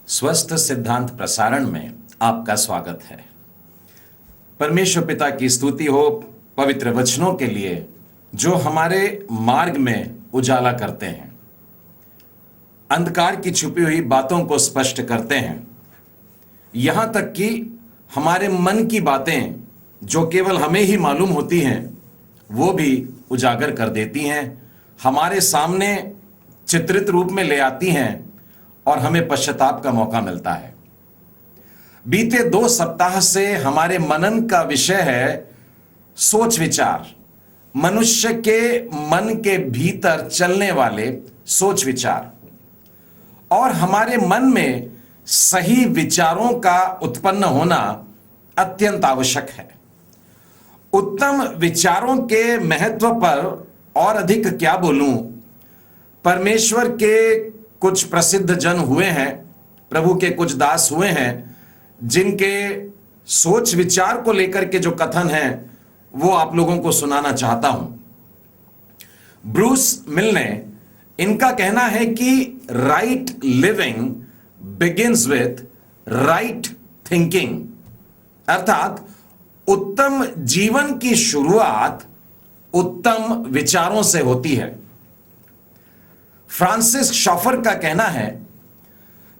स्वस्थ सिद्धांत प्रसारण में आपका स्वागत है। परमेश्वर पिता की स्तुति हो पवित्र वचनों के लिए जो हमारे मार्ग में उजाला करते हैं, अंधकार की छुपी हुई बातों को स्पष्ट करते हैं, यहां तक कि हमारे मन की बातें जो केवल हमें ही मालूम होती हैं वो भी उजागर कर देती हैं, हमारे सामने चित्रित रूप में ले आती हैं और हमें पश्चाताप का मौका मिलता है। बीते 2 सप्ताह से हमारे मनन का विषय है सोच विचार, मनुष्य के मन के भीतर चलने वाले सोच विचार, और हमारे मन में सही विचारों का उत्पन्न होना अत्यंत आवश्यक है। उत्तम विचारों के महत्व पर और अधिक क्या बोलूं, परमेश्वर के कुछ प्रसिद्ध जन हुए हैं, प्रभु के कुछ दास हुए हैं जिनके सोच विचार को लेकर के जो कथन है वो आप लोगों को सुनाना चाहता हूं। ब्रूस मिल ने इनका कहना है कि right living begins with right thinking, अर्थात उत्तम जीवन की शुरुआत उत्तम विचारों से होती है। फ्रांसिस शॉफर का कहना है,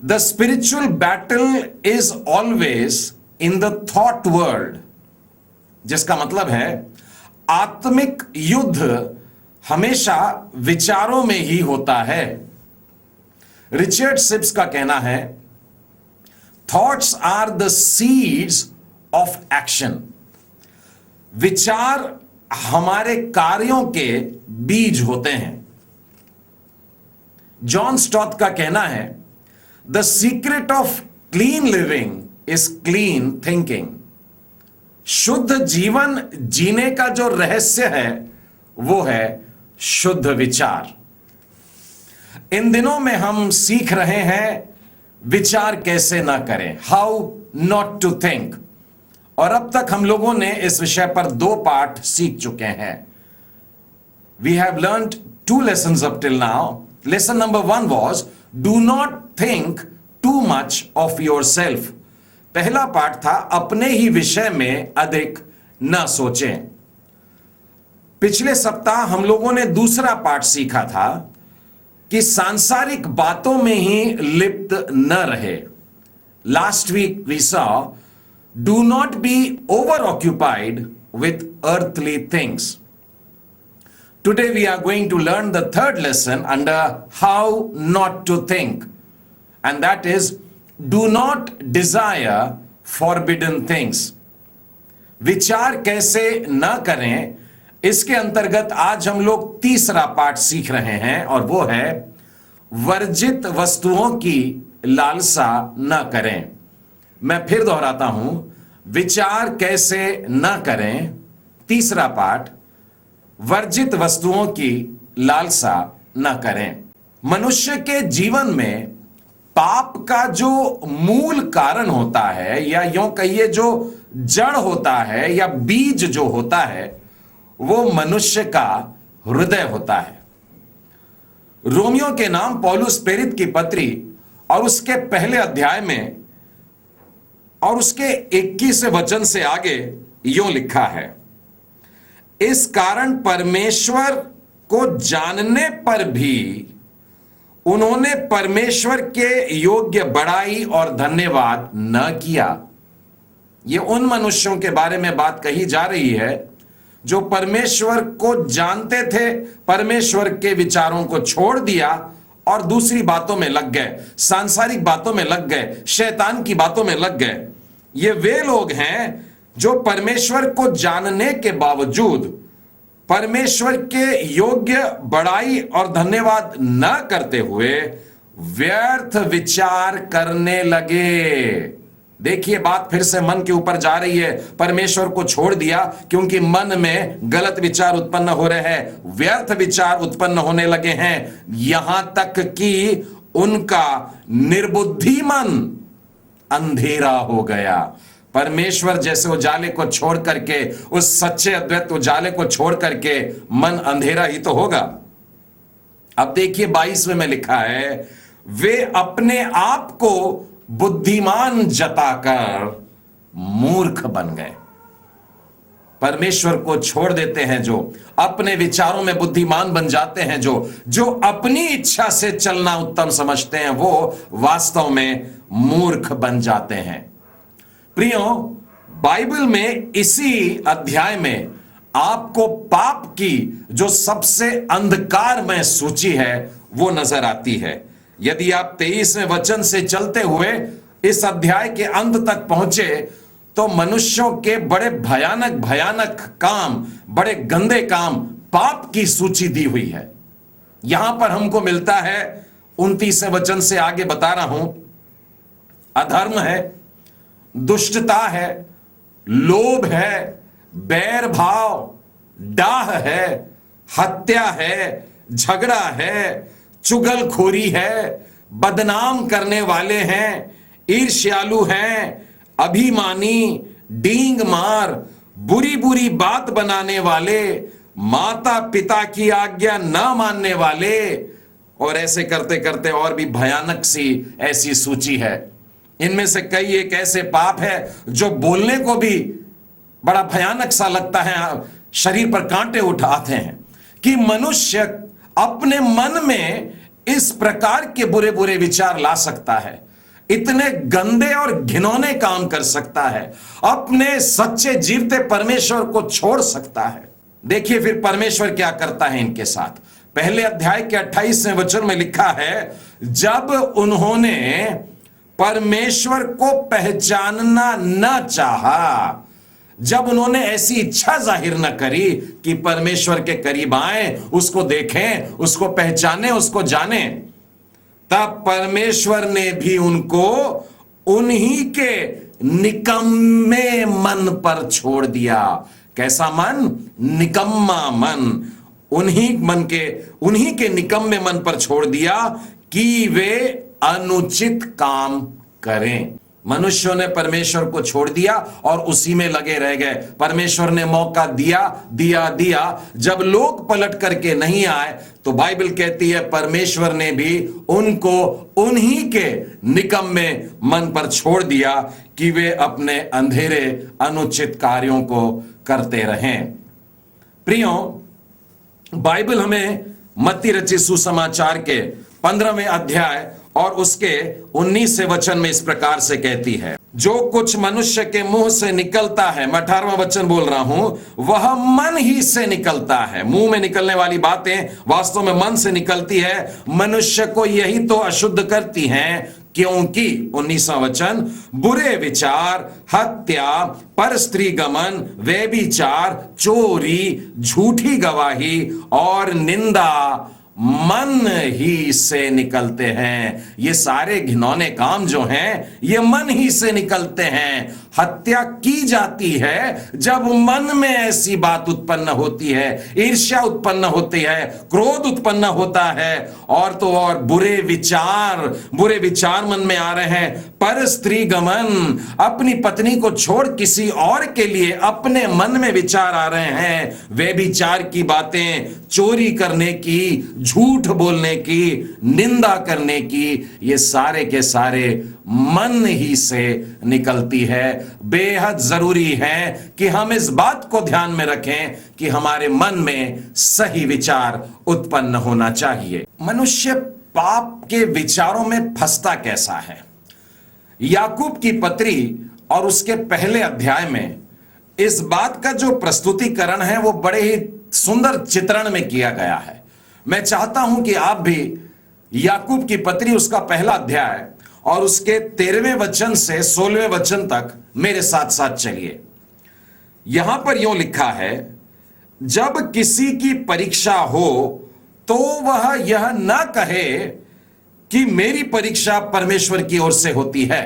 the spiritual battle is always in the thought world, जिसका मतलब है आत्मिक युद्ध हमेशा विचारों में ही होता है। रिचर्ड सिप्स का कहना है, thoughts are the seeds of action, विचार हमारे कार्यों के बीज होते हैं। जॉन स्टॉथ का कहना है, the secret of clean living is clean thinking, शुद्ध जीवन जीने का जो रहस्य है वो है शुद्ध विचार। इन दिनों में हम सीख रहे हैं विचार कैसे ना करें, हाउ नॉट टू थिंक, और अब तक हम लोगों ने इस विषय पर 2 पाठ सीख चुके हैं। We have learned 2 lessons up till now. Lesson number 1 was, do not think too much of yourself. पहला पाठ था अपने ही विषय में अधिक न सोचें। पिछले सप्ताह हम लोगों ने दूसरा पाठ सीखा था कि सांसारिक बातों में ही लिप्त न रहे। Last week we saw, do not be over occupied with earthly things. Today we are going to learn the 3rd lesson under how not to think, and that is, do not desire forbidden things. विचार कैसे न करें, इसके अंतर्गत आज हम लोग तीसरा पाठ सीख रहे हैं और वो है वर्जित वस्तुओं की लालसा न करें। मैं फिर दोहराता हूं, विचार कैसे न करें, तीसरा पाठ, वर्जित वस्तुओं की लालसा न करें। मनुष्य के जीवन में पाप का जो मूल कारण होता है, या यूं कहिए जो जड़ होता है या बीज जो होता है, वो मनुष्य का हृदय होता है। रोमियो के नाम पौलुस प्रेरित की पत्री और उसके पहले अध्याय में और उसके 21वें वचन से आगे यूं लिखा है, इस कारण परमेश्वर को जानने पर भी उन्होंने परमेश्वर के योग्य बड़ाई और धन्यवाद न किया। यह उन मनुष्यों के बारे में बात कही जा रही है जो परमेश्वर को जानते थे, परमेश्वर के विचारों को छोड़ दिया और दूसरी बातों में लग गए, सांसारिक बातों में लग गए, शैतान की बातों में लग गए। ये वे लोग हैं जो परमेश्वर को जानने के बावजूद परमेश्वर के योग्य बड़ाई और धन्यवाद न करते हुए व्यर्थ विचार करने लगे। देखिए, बात फिर से मन के ऊपर जा रही है। परमेश्वर को छोड़ दिया क्योंकि मन में गलत विचार उत्पन्न हो रहे हैं, व्यर्थ विचार उत्पन्न होने लगे हैं, यहां तक कि उनका निर्बुद्धि मन अंधेरा हो गया। परमेश्वर जैसे उजाले को छोड़ करके, उस सच्चे अद्वैत उजाले को छोड़ करके मन अंधेरा ही तो होगा। अब देखिए 22वें में लिखा है, वे अपने आप को बुद्धिमान जताकर मूर्ख बन गए। परमेश्वर को छोड़ देते हैं, जो अपने विचारों में बुद्धिमान बन जाते हैं, जो अपनी इच्छा से चलना उत्तम समझते हैं, वो वास्तव में मूर्ख बन जाते हैं। प्रियो, बाइबल में इसी अध्याय में आपको पाप की जो सबसे अंधकारमय सूची है वो नजर आती है। यदि आप 23वें वचन से चलते हुए इस अध्याय के अंत तक पहुंचे तो मनुष्यों के बड़े भयानक भयानक काम, बड़े गंदे काम, पाप की सूची दी हुई है। यहां पर हमको मिलता है 29वें वचन से आगे बता रहा हूं, अधर्म है, दुष्टता है, लोभ है, बैर भाव, डाह है, हत्या है, झगड़ा है, चुगलखोरी है, बदनाम करने वाले हैं, ईर्ष्यालु हैं, अभिमानी, डींग मार, बुरी बुरी बात बनाने वाले, माता पिता की आज्ञा ना मानने वाले, और ऐसे करते करते और भी भयानक सी ऐसी सूची है। इनमें से कई एक ऐसे पाप है जो बोलने को भी बड़ा भयानक सा लगता है, शरीर पर कांटे उठाते हैं कि मनुष्य अपने मन में इस प्रकार के बुरे बुरे विचार ला सकता है, इतने गंदे और घिनौने काम कर सकता है, अपने सच्चे जीवते परमेश्वर को छोड़ सकता है। देखिए फिर परमेश्वर क्या करता है इनके साथ। पहले अध्याय के 28वें वचन में लिखा है, जब उन्होंने परमेश्वर को पहचानना न चाहा, जब उन्होंने ऐसी इच्छा जाहिर न करी कि परमेश्वर के करीब आए, उसको देखें, उसको पहचाने, उसको जाने, तब परमेश्वर ने भी उनको उन्हीं के निकम्मे मन पर छोड़ दिया। कैसा मन? निकम्मा मन। उन्हीं के निकम्मे मन पर छोड़ दिया कि वे अनुचित काम करें। मनुष्यों ने परमेश्वर को छोड़ दिया और उसी में लगे रह गए। परमेश्वर ने मौका दिया, जब लोग पलट करके नहीं आए तो बाइबल कहती है परमेश्वर ने भी उनको उन्हीं के निकम्मे मन पर छोड़ दिया कि वे अपने अंधेरे अनुचित कार्यों को करते रहें। प्रियो, बाइबल हमें मत्ती रचित सुसमाचार के 15वें अध्याय और उसके 19वें वचन में इस प्रकार से कहती है, जो कुछ मनुष्य के मुंह से निकलता है, मैं 18वां वचन बोल रहा हूं, वह मन ही से निकलता है। मुंह में निकलने वाली बातें वास्तव में मन से निकलती है। मनुष्य को यही तो अशुद्ध करती हैं, क्योंकि 19वां वचन, बुरे विचार, हत्या, परस्त्री गमन, व्यभिचार, चोरी, झूठी गवाही और निंदा मन ही से निकलते हैं। ये सारे घिनौने काम जो हैं ये मन ही से निकलते हैं। हत्या की जाती है जब मन में ऐसी बात उत्पन्न होती है, ईर्ष्या उत्पन्न होती है, क्रोध उत्पन्न होता है, और तो और बुरे विचार मन में आ रहे हैं। पर स्त्री गमन, अपनी पत्नी को छोड़ किसी और के लिए अपने मन में विचार आ रहे हैं। व्यभिचार की बातें, चोरी करने की, झूठ बोलने की, निंदा करने की, ये सारे के सारे मन ही से निकलती है। बेहद जरूरी है कि हम इस बात को ध्यान में रखें कि हमारे मन में सही विचार उत्पन्न होना चाहिए। मनुष्य पाप के विचारों में फंसता कैसा है? याकूब की पत्री और उसके पहले अध्याय में इस बात का जो प्रस्तुतिकरण है वो बड़े ही सुंदर चित्रण में किया गया है। मैं चाहता हूं कि आप भी याकूब की पत्री उसका पहला अध्याय और उसके 13वें वचन से 16वें वचन तक मेरे साथ साथ चलिए। यहां पर यूं लिखा है, जब किसी की परीक्षा हो तो वह यह ना कहे कि मेरी परीक्षा परमेश्वर की ओर से होती है,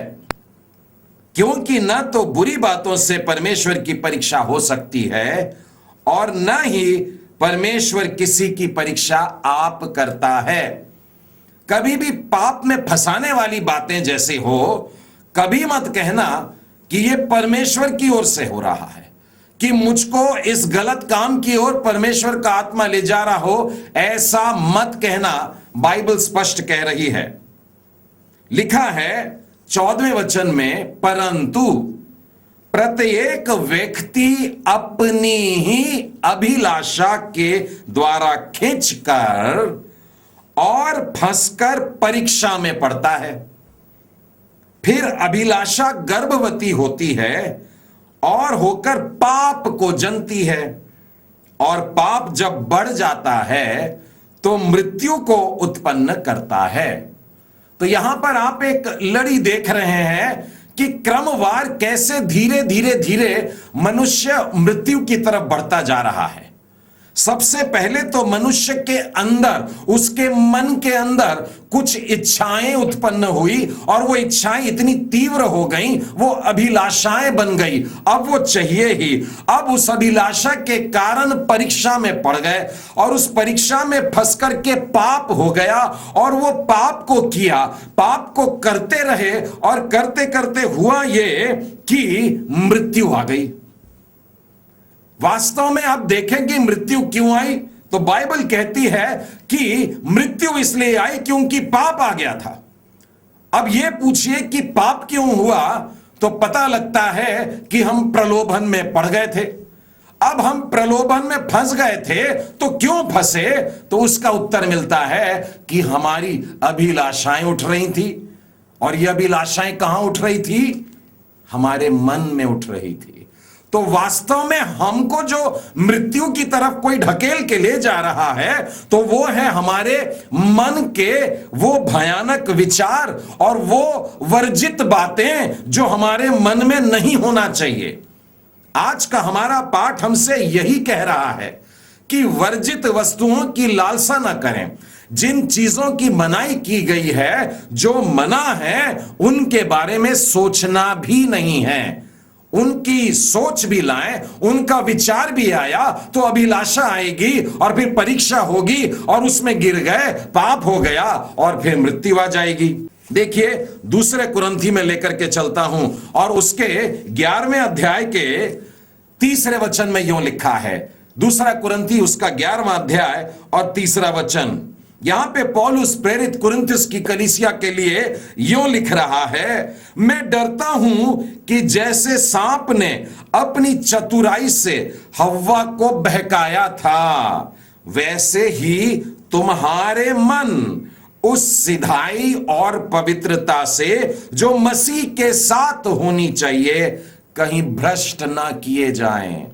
क्योंकि न तो बुरी बातों से परमेश्वर की परीक्षा हो सकती है और न ही परमेश्वर किसी की परीक्षा आप करता है। कभी भी पाप में फंसाने वाली बातें जैसे हो, कभी मत कहना कि यह परमेश्वर की ओर से हो रहा है, कि मुझको इस गलत काम की ओर परमेश्वर का आत्मा ले जा रहा हो, ऐसा मत कहना। बाइबल स्पष्ट कह रही है, लिखा है 14वें वचन में, परंतु प्रत्येक व्यक्ति अपनी ही अभिलाषा के द्वारा खींचकर और फंसकर परीक्षा में पड़ता है। फिर अभिलाषा गर्भवती होती है और होकर पाप को जनती है, और पाप जब बढ़ जाता है तो मृत्यु को उत्पन्न करता है। तो यहां पर आप एक लड़ी देख रहे हैं कि क्रमवार कैसे धीरे धीरे धीरे मनुष्य मृत्यु की तरफ बढ़ता जा रहा है। सबसे पहले तो मनुष्य के अंदर, उसके मन के अंदर कुछ इच्छाएं उत्पन्न हुई, और वो इच्छाएं इतनी तीव्र हो गईं, वो अभिलाषाएं बन गई। अब वो चाहिए ही। अब उस अभिलाषा के कारण परीक्षा में पड़ गए, और उस परीक्षा में फंस करके पाप हो गया, और वो पाप को किया, पाप को करते रहे, और करते करते हुआ ये कि मृत्यु आ गई। वास्तव में आप देखेंगे मृत्यु क्यों आई, तो बाइबल कहती है कि मृत्यु इसलिए आई क्योंकि पाप आ गया था। अब यह पूछिए कि पाप क्यों हुआ, तो पता लगता है कि हम प्रलोभन में पड़ गए थे। अब हम प्रलोभन में फंस गए थे, तो क्यों फंसे, तो उसका उत्तर मिलता है कि हमारी अभिलाषाएं उठ रही थी। और ये अभिलाषाएं कहां उठ रही थी? हमारे मन में उठ रही थी। तो वास्तव में हमको जो मृत्यु की तरफ कोई ढकेल के ले जा रहा है, तो वो है हमारे मन के वो भयानक विचार और वो वर्जित बातें जो हमारे मन में नहीं होना चाहिए। आज का हमारा पाठ हमसे यही कह रहा है कि वर्जित वस्तुओं की लालसा न करें। जिन चीजों की मनाही की गई है, जो मना है, उनके बारे में सोचना भी नहीं है। उनकी सोच भी लाएं, उनका विचार भी आया तो अभिलाषा आएगी, और फिर परीक्षा होगी, और उसमें गिर गए, पाप हो गया, और फिर मृत्यु आ जाएगी। देखिए, दूसरे कुरिन्थी में लेकर के चलता हूं, और उसके 11वें अध्याय के 3 वचन में यूं लिखा है। दूसरा कुरिन्थी उसका 11वां अध्याय और 3 वचन। यहां पे पौलुस प्रेरित कुरिन्थुस की कलीसिया के लिए यूं लिख रहा है, मैं डरता हूं कि जैसे सांप ने अपनी चतुराई से हव्वा को बहकाया था, वैसे ही तुम्हारे मन उस सिधाई और पवित्रता से जो मसीह के साथ होनी चाहिए, कहीं भ्रष्ट ना किए जाएं।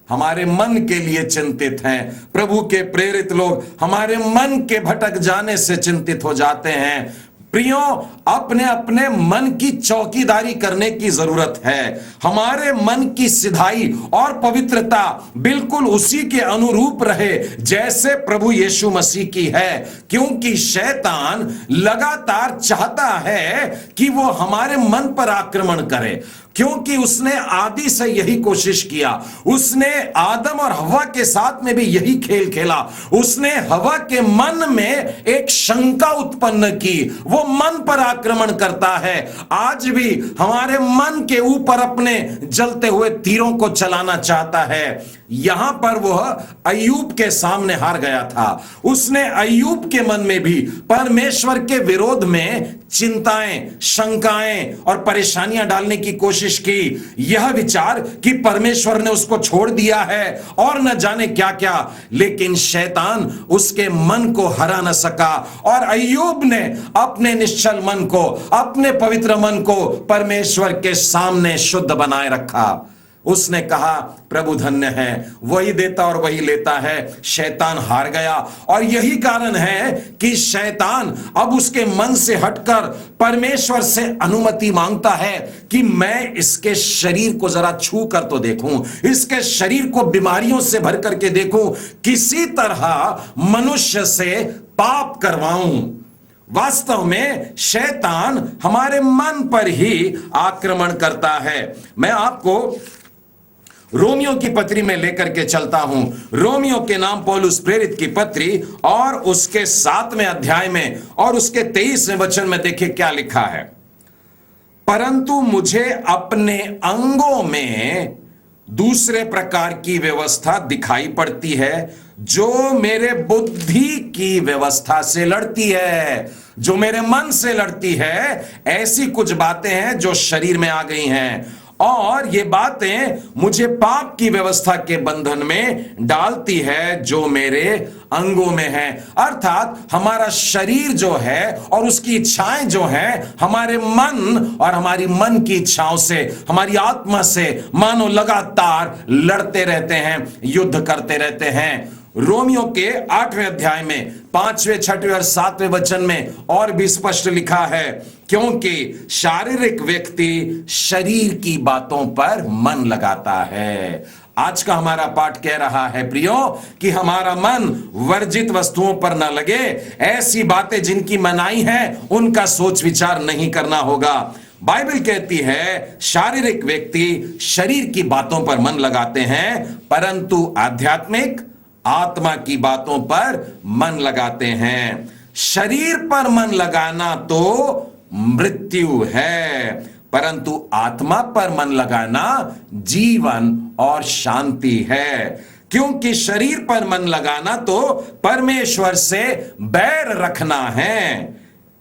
हमारे मन के लिए चिंतित हैं। प्रभु के प्रेरित लोग हमारे मन के भटक जाने से चिंतित हो जाते हैं। प्रियो, अपने अपने मन की चौकीदारी करने की जरूरत है। हमारे मन की सिधाई और पवित्रता बिल्कुल उसी के अनुरूप रहे जैसे प्रभु यीशु मसीह की है, क्योंकि शैतान लगातार चाहता है कि वो हमारे मन पर आक्रमण करे, क्योंकि उसने आदि से यही कोशिश किया। उसने आदम और हवा के साथ में भी यही खेल खेला। उसने हवा के मन में एक शंका उत्पन्न की, वो मन पर आक्रमण करता है। आज भी हमारे मन के ऊपर अपने जलते हुए तीरों को चलाना चाहता है। यहां पर वह अय्यूब के सामने हार गया था। उसने अय्यूब के मन में भी परमेश्वर के विरोध में चिंताएं, शंकाएं और परेशानियां डालने की कोशिश की। यह विचार कि परमेश्वर ने उसको छोड़ दिया है और न जाने क्या क्या, लेकिन शैतान उसके मन को हरा न सका, और अय्यूब ने अपने निश्चल मन को, अपने पवित्र मन को परमेश्वर के सामने शुद्ध बनाए रखा। उसने कहा, प्रभु धन्य है, वही देता और वही लेता है। शैतान हार गया, और यही कारण है कि शैतान अब उसके मन से हटकर परमेश्वर से अनुमति मांगता है कि मैं इसके शरीर को जरा छू कर तो देखूं, इसके शरीर को बीमारियों से भर करके देखूं, किसी तरह मनुष्य से पाप करवाऊं। वास्तव में शैतान हमारे मन पर ही आक्रमण करता है। मैं आपको रोमियो की पत्री में लेकर के चलता हूं। रोमियो के नाम पौलुस प्रेरित की पत्री और उसके 7वें अध्याय में और उसके 23वें वचन में देखिए क्या लिखा है। परंतु मुझे अपने अंगों में दूसरे प्रकार की व्यवस्था दिखाई पड़ती है, जो मेरे बुद्धि की व्यवस्था से लड़ती है। जो मेरे मन से लड़ती है, ऐसी कुछ बातें हैं जो शरीर में आ गई हैं, और ये बातें मुझे पाप की व्यवस्था के बंधन में डालती है जो मेरे अंगों में है। अर्थात हमारा शरीर जो है और उसकी इच्छाएं जो हैं, हमारे मन और हमारी मन की इच्छाओं से, हमारी आत्मा से मानो लगातार लड़ते रहते हैं, युद्ध करते रहते हैं। रोमियो के 8वें अध्याय में 5वें, 6वें और 7वें वचन में और भी स्पष्ट लिखा है, क्योंकि शारीरिक व्यक्ति शरीर की बातों पर मन लगाता है। आज का हमारा पाठ कह रहा है प्रियो कि हमारा मन वर्जित वस्तुओं पर न लगे, ऐसी बातें जिनकी मनाही है उनका सोच विचार नहीं करना होगा। बाइबल कहती है शारीरिक व्यक्ति शरीर की बातों पर मन लगाते हैं, परंतु आध्यात्मिक आत्मा की बातों पर मन लगाते हैं। शरीर पर मन लगाना तो मृत्यु है, परंतु आत्मा पर मन लगाना जीवन और शांति है। क्योंकि शरीर पर मन लगाना तो परमेश्वर से बैर रखना है,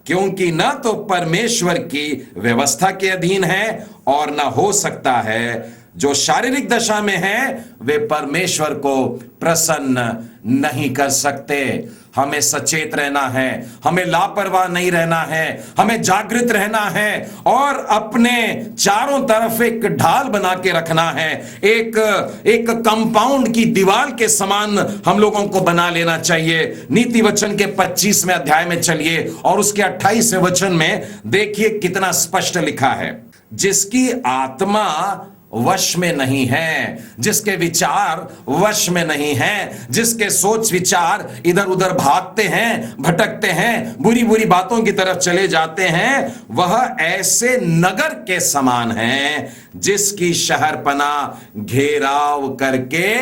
क्योंकि न तो परमेश्वर की व्यवस्था के अधीन है और न हो सकता है। जो शारीरिक दशा में है वे परमेश्वर को प्रसन्न नहीं कर सकते। हमें सचेत रहना है, हमें लापरवाह नहीं रहना है, हमें जागृत रहना है और अपने चारों तरफ एक ढाल बना के रखना है। एक कंपाउंड की दीवार के समान हम लोगों को बना लेना चाहिए। नीति वचन के 25वें अध्याय में चलिए और उसके 28वें वचन में देखिए कितना स्पष्ट लिखा है। जिसकी आत्मा वश में नहीं है, जिसके विचार वश में नहीं है, जिसके सोच विचार इधर उधर भागते हैं, भटकते हैं, बुरी बुरी बातों की तरफ चले जाते हैं, वह ऐसे नगर के समान है जिसकी शहरपना घेराव करके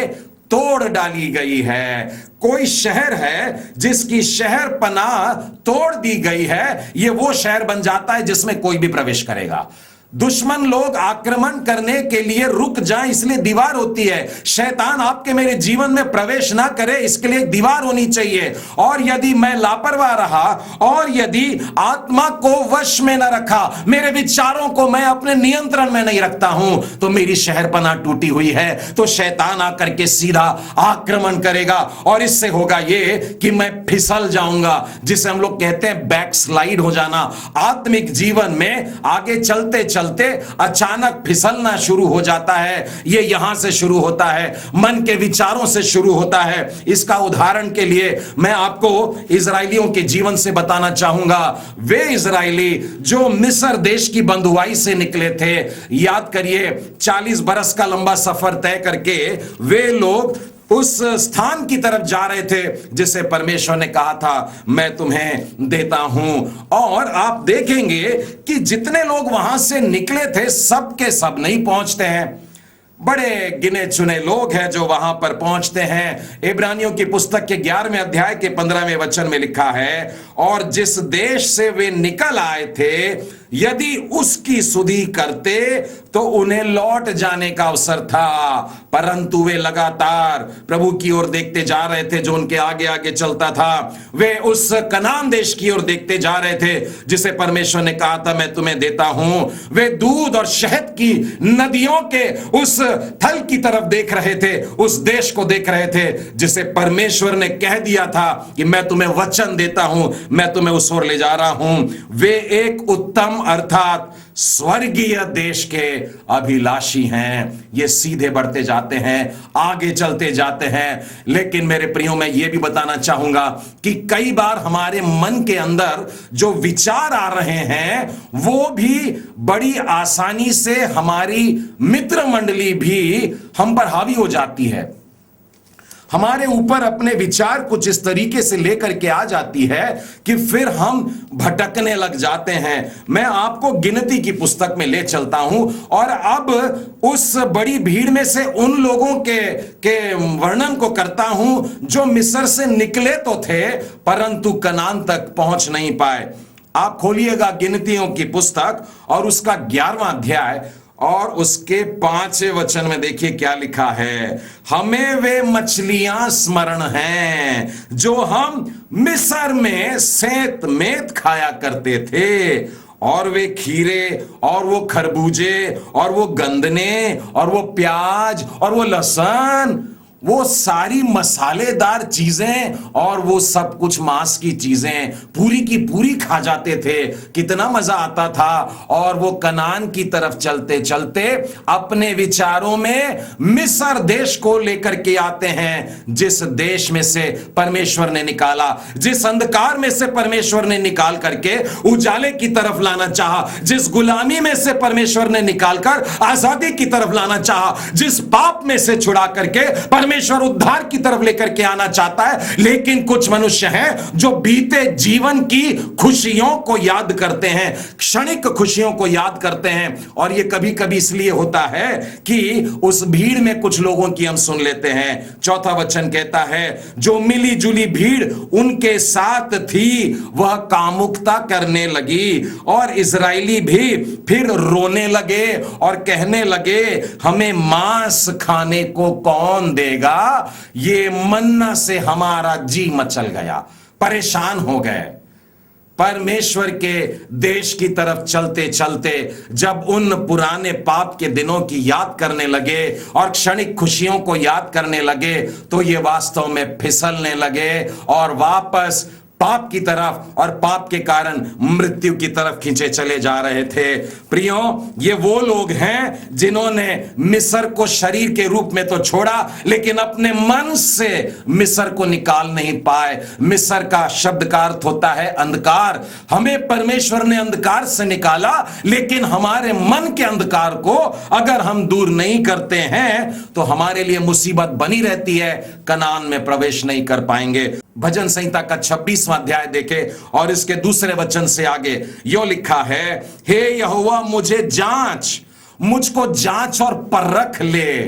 तोड़ डाली गई है। कोई शहर है जिसकी शहरपना तोड़ दी गई है, यह वो शहर बन जाता है जिसमें कोई भी प्रवेश करेगा। दुश्मन लोग आक्रमण करने के लिए रुक जाएं, इसलिए दीवार होती है। शैतान आपके मेरे जीवन में प्रवेश ना करे, इसके लिए दीवार होनी चाहिए। और यदि मैं लापरवाह रहा और यदि आत्मा को वश में न रखा, मेरे विचारों को मैं अपने नियंत्रण में नहीं रखता हूं, तो मेरी शहरपना टूटी हुई है, तो शैतान आकर के सीधा आक्रमण करेगा और इससे होगा ये कि मैं फिसल जाऊंगा, जिसे हम लोग कहते हैं बैकस्लाइड हो जाना। आत्मिक जीवन में आगे चलते चलते अचानक फिसलना शुरू हो जाता है। ये यहां से शुरू होता है, मन के विचारों से शुरू होता है। इसका उदाहरण के लिए मैं आपको इजराइलियों के जीवन से बताना चाहूंगा। वे इजराइली जो मिस्र देश की बंधुआई से निकले थे, याद करिए 40 बरस का लंबा सफर तय करके वे लोग उस स्थान की तरफ जा रहे थे जिसे परमेश्वर ने कहा था मैं तुम्हें देता हूं। और आप देखेंगे कि जितने लोग वहां से निकले थे सब के सब नहीं पहुंचते हैं। बड़े गिने चुने लोग हैं जो वहां पर पहुंचते हैं। इब्रानियों की पुस्तक के 11वें अध्याय के 15वें वचन में लिखा है, और जिस देश से वे निकल आए थे यदि उसकी सुधि करते तो उन्हें लौट जाने का अवसर था, परंतु वे लगातार प्रभु की ओर देखते जा रहे थे जो उनके आगे आगे चलता था। वे उस कनान देश की ओर देखते जा रहे थे जिसे परमेश्वर ने कहा था मैं तुम्हें देता हूं। वे दूध और शहद की नदियों के उस थल की तरफ देख रहे थे, उस देश को देख रहे थे जिसे परमेश्वर ने कह दिया था कि मैं तुम्हें वचन देता हूं, मैं तुम्हें उस ओर ले जा रहा हूं। वे एक उत्तम अर्थात स्वर्गीय देश के अभिलाषी हैं। ये सीधे बढ़ते जाते हैं, आगे चलते जाते हैं। लेकिन मेरे प्रियो मैं ये भी बताना चाहूंगा कि कई बार हमारे मन के अंदर जो विचार आ रहे हैं वो भी बड़ी आसानी से हमारी मित्र मंडली भी हम पर हावी हो जाती है। हमारे ऊपर अपने विचार कुछ इस तरीके से लेकर के आ जाती है कि फिर हम भटकने लग जाते हैं। मैं आपको गिनती की पुस्तक में ले चलता हूं और अब उस बड़ी भीड़ में से उन लोगों के वर्णन को करता हूं जो मिस्र से निकले तो थे परंतु कनान तक पहुंच नहीं पाए। आप खोलिएगा गिनतियों की पुस्तक और उसका 11वां अध्याय और उसके 5वें वचन में देखिए क्या लिखा है, हमें वे मछलियां स्मरण हैं जो हम मिस्र में सेंत मेत खाया करते थे, और वे खीरे और वो खरबूजे और वो गंदने और वो प्याज और वो लहसुन, वो सारी मसालेदार चीजें और वो सब कुछ मांस की चीजें पूरी की पूरी खा जाते थे। कितना मजा आता था। और वो कनान की तरफ चलते चलते अपने विचारों में मिस्र देश को लेकर के आते हैं, जिस देश में से परमेश्वर ने निकाला, जिस अंधकार में से परमेश्वर ने निकाल करके उजाले की तरफ लाना चाहा, जिस गुलामी में से परमेश्वर ने निकालकर आजादी की तरफ लाना चाहा, जिस पाप में से छुड़ा करके परमेश्वर उद्धार की तरफ लेकर के आना चाहता है। लेकिन कुछ मनुष्य हैं जो बीते जीवन की खुशियों को याद करते हैं, क्षणिक खुशियों को याद करते हैं। और ये कभी कभी इसलिए होता है कि उस भीड़ में कुछ लोगों की हम सुन लेते हैं। 4वां वचन कहता है, जो मिली जुली भीड़ उनके साथ थी वह कामुकता करने लगी, और इजरायली भी फिर रोने लगे और कहने लगे, हमें मांस खाने को कौन देगा। ये मन्ना से हमारा जी मचल गया, परेशान हो गए। परमेश्वर के देश की तरफ चलते चलते जब उन पुराने पाप के दिनों की याद करने लगे और क्षणिक खुशियों को याद करने लगे, तो ये वास्तव में फिसलने लगे और वापस पाप की तरफ और पाप के कारण मृत्यु की तरफ खींचे चले जा रहे थे। प्रियो, ये वो लोग हैं जिन्होंने मिस्र को शरीर के रूप में तो छोड़ा, लेकिन अपने मन से मिस्र को निकाल नहीं पाए। मिस्र का शब्द का अर्थ होता है अंधकार। हमें परमेश्वर ने अंधकार से निकाला, लेकिन हमारे मन के अंधकार को अगर हम दूर नहीं करते हैं तो हमारे लिए मुसीबत बनी रहती है, कनान में प्रवेश नहीं कर पाएंगे। भजन संहिता का 26वां अध्याय देखे और इसके दूसरे वचन से आगे यो लिखा है, हे यहोवा मुझे जांच, मुझको जांच और परख ले।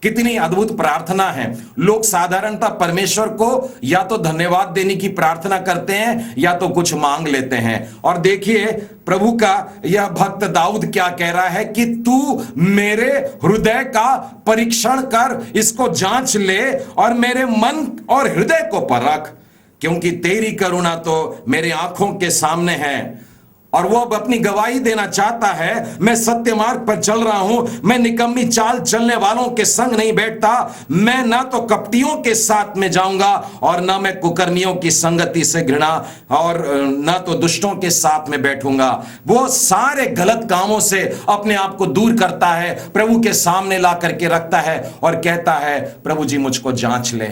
कितनी अद्भुत प्रार्थना है। लोग साधारणतः परमेश्वर को या तो धन्यवाद देने की प्रार्थना करते हैं या तो कुछ मांग लेते हैं। और देखिए प्रभु का यह भक्त दाऊद क्या कह रहा है कि तू मेरे हृदय का परीक्षण कर, इसको जांच ले और मेरे मन और हृदय को परख, क्योंकि तेरी करुणा तो मेरे आंखों के सामने है। और वो अब अपनी गवाही देना चाहता है, मैं सत्य मार्ग पर चल रहा हूं, मैं निकम्मी चाल चलने वालों के संग नहीं बैठता, मैं ना तो कपटियों के साथ में जाऊंगा और ना मैं कुकर्मियों की संगति से घृणा, और ना तो दुष्टों के साथ में बैठूंगा। वो सारे गलत कामों से अपने आप को दूर करता है, प्रभु के सामने ला करके रखता है और कहता है, प्रभु जी मुझको जांच ले।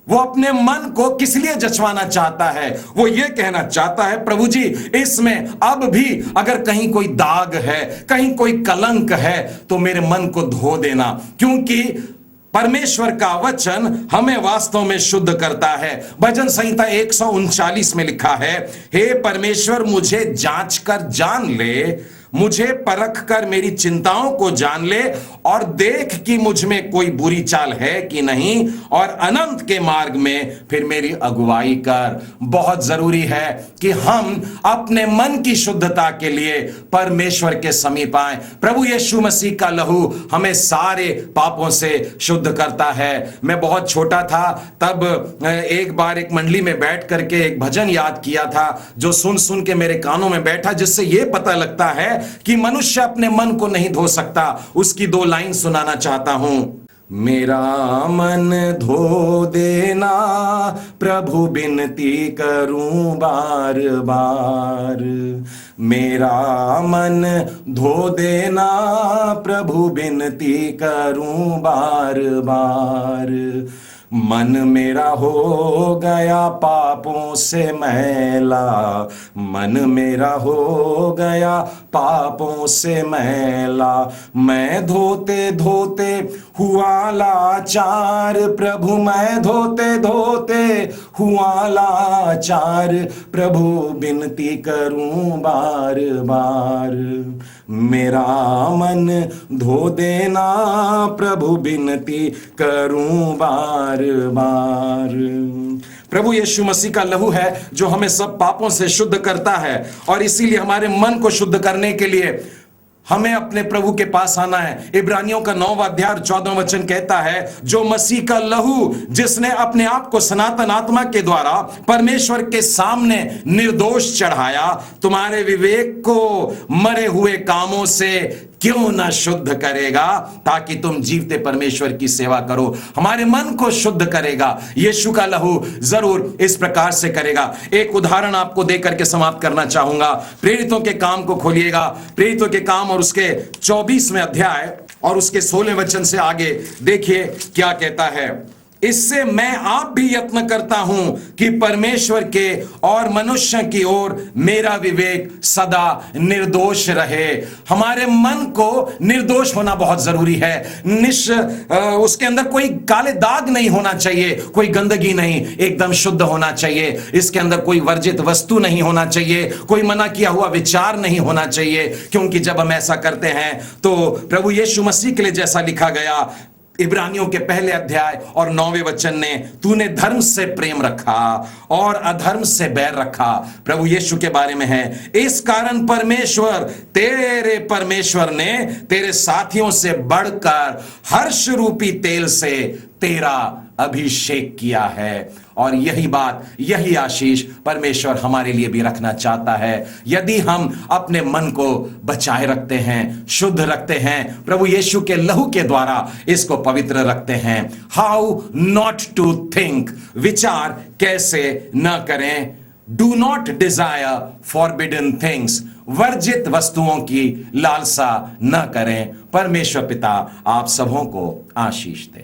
वो अपने मन को किस लिए जचवाना चाहता है? वो ये कहना चाहता है, प्रभु जी इसमें अब भी अगर कहीं कोई दाग है, कहीं कोई कलंक है, तो मेरे मन को धो देना, क्योंकि परमेश्वर का वचन हमें वास्तव में शुद्ध करता है। भजन संहिता 139 में लिखा है, हे परमेश्वर मुझे जांच कर जान ले, मुझे परख कर मेरी चिंताओं को जान ले और देख कि मुझ में कोई बुरी चाल है कि नहीं, और अनंत के मार्ग में फिर मेरी अगुवाई कर। बहुत जरूरी है कि हम अपने मन की शुद्धता के लिए परमेश्वर के समीप आए। प्रभु यीशु मसीह का लहू हमें सारे पापों से शुद्ध करता है। मैं बहुत छोटा था तब एक बार एक मंडली में बैठ करके एक भजन याद किया था, जो सुन सुन के मेरे कानों में बैठा, जिससे यह पता लगता है कि मनुष्य अपने मन को नहीं धो सकता। उसकी 2 लाइन सुनाना चाहता हूं। मेरा मन धो देना प्रभु बिनती करूं बार बार, मेरा मन धो देना प्रभु बिनती करूं बार बार। मन मेरा हो गया पापों से मैला, मन मेरा हो गया पापों से मैला, मैं धोते धोते हुआ लाचार प्रभु, मैं धोते धोते हुआ लाचार प्रभु बिनती करूं बार बार। मेरा मन धो देना प्रभु बिनती करूं बार बार। प्रभु यीशु मसीह का लहू है जो हमें सब पापों से शुद्ध करता है, और इसीलिए हमारे मन को शुद्ध करने के लिए हमें अपने प्रभु के पास आना है। इब्रानियों का 9वां अध्याय 14वां वचन कहता है, जो मसीह का लहू, जिसने अपने आप को सनातन आत्मा के द्वारा परमेश्वर के सामने निर्दोष चढ़ाया, तुम्हारे विवेक को मरे हुए कामों से क्यों ना शुद्ध करेगा, ताकि तुम जीवते परमेश्वर की सेवा करो। हमारे मन को शुद्ध करेगा यीशु का लहू, जरूर इस प्रकार से करेगा। एक उदाहरण आपको देकर के समाप्त करना चाहूंगा। प्रेरितों के काम को खोलिएगा, प्रेरितों के काम और उसके 24वें अध्याय और उसके 16वें वचन से आगे देखिए क्या कहता है। इससे मैं आप भी यत्न करता हूं कि परमेश्वर के और मनुष्य की ओर मेरा विवेक सदा निर्दोष रहे। हमारे मन को निर्दोष होना बहुत जरूरी है। उसके अंदर कोई काले दाग नहीं होना चाहिए, कोई गंदगी नहीं, एकदम शुद्ध होना चाहिए। इसके अंदर कोई वर्जित वस्तु नहीं होना चाहिए, कोई मना किया हुआ विचार नहीं होना चाहिए, क्योंकि जब हम ऐसा करते हैं तो प्रभु यीशु मसीह के लिए जैसा लिखा गया इब्रानियों के पहले अध्याय और 9वें वचन ने, तूने धर्म से प्रेम रखा और अधर्म से बैर रखा, प्रभु यीशु के बारे में है। इस कारण तेरे परमेश्वर ने तेरे साथियों से बढ़कर हर्ष रूपी तेल से तेरा अभिषेक किया है। और यही बात, यही आशीष परमेश्वर हमारे लिए भी रखना चाहता है। यदि हम अपने मन को बचाए रखते हैं, शुद्ध रखते हैं, प्रभु यीशु के लहू के द्वारा इसको पवित्र रखते हैं। हाउ नॉट टू थिंक, विचार कैसे न करें। Do not Dzire forbidden things, वर्जित वस्तुओं की लालसा न करें। परमेश्वर पिता आप सबों को आशीष दे।